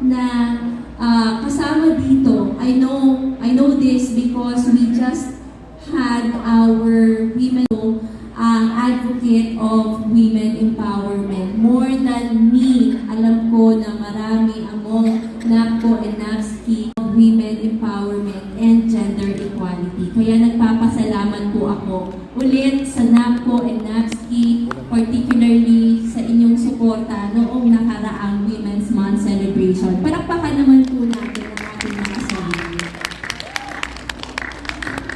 na kasama dito. I know this because we just had our women advocate of women empowerment. More than me, alam ko na marami among NAPCO and NAPSCI of women empowerment and gender equality. Kaya nagpapasalamat po ako ulit sa NAPCO and NAPSCI, particularly sa inyong suporta noong nakaraang Women's Month celebration. Palakpakan naman po natin ang ating mga sarili.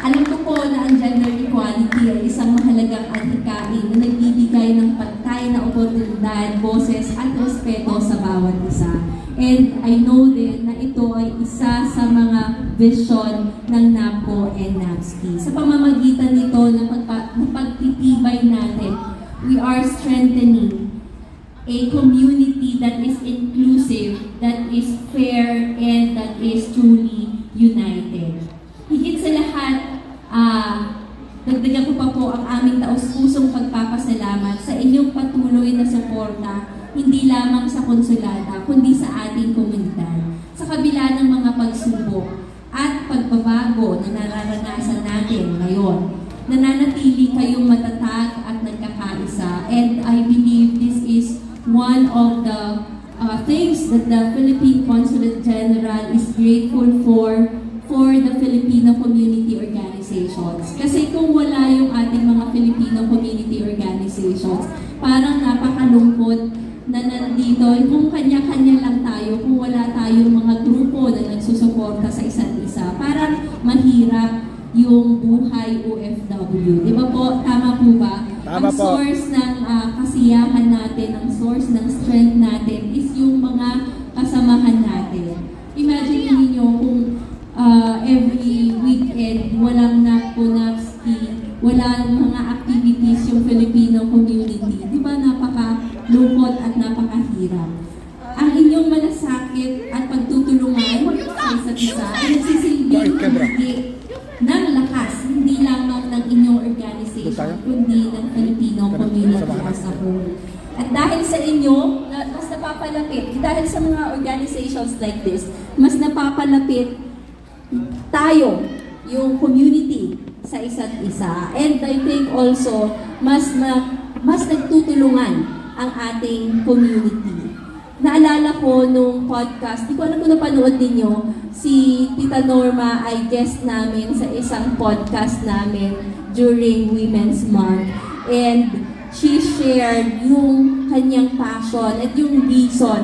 Alam ko po na ang gender equality ay isang mahalagang adhikain na nagbibigay ng pantay na oportunidad, boses at respeto sa bawat isa. And I know din na ito ay isa sa mga vision ng NAPCO and NAPSCI. Sa pamamagitan nito ng pagtitibay natin, we are strengthening a community that is inclusive, that is fair, and that is truly united. Higit sa lahat, dagdagan ko pa po ang aming taus-pusong pagpapasalamat sa inyong patuloy na suporta, hindi lamang sa konsulata, kundi sa ating komunidad. Sa kabila ng mga pagsubok at pagbabago na nararanasan natin ngayon, nananatili kayong matatag at nagkakaisa. And I believe this is one of the things that the Philippine Consulate General is grateful for the Filipino community organizations. Kasi kung wala yung ating mga Filipino community organizations, parang napakalungkot na nandito, kung kanya-kanya lang tayo, kung wala tayong mga grupo na nagsusuporta sa isa't isa, parang mahirap yung buhay OFW. Di ba po? Tama po ba? Tama ang po. Source ng kasiyahan natin, ang source ng strength natin is yung mga kasamahan natin. Imagine niyo kung every weekend, walang NAPCO, NAPSCI, walang mga activities yung Filipino community. Di ba napakalungkot at napakahirap? Ang inyong malasakit at pagtutulungan sa isa't isa ay nagsisilbing higit ng lakas, hindi lamang ng inyong organization, kundi ng Filipino community as a whole. At dahil sa inyo, mas napapalapit, dahil sa mga organizations like this, mas napapalapit tayo, yung community sa isa't isa. And I think also, mas nagtutulungan ang ating community. Naalala ko nung podcast, di ko alam kung napanood ninyo, si Tita Norma ay guest namin sa isang podcast namin during Women's Month. And she shared yung kanyang passion at yung reason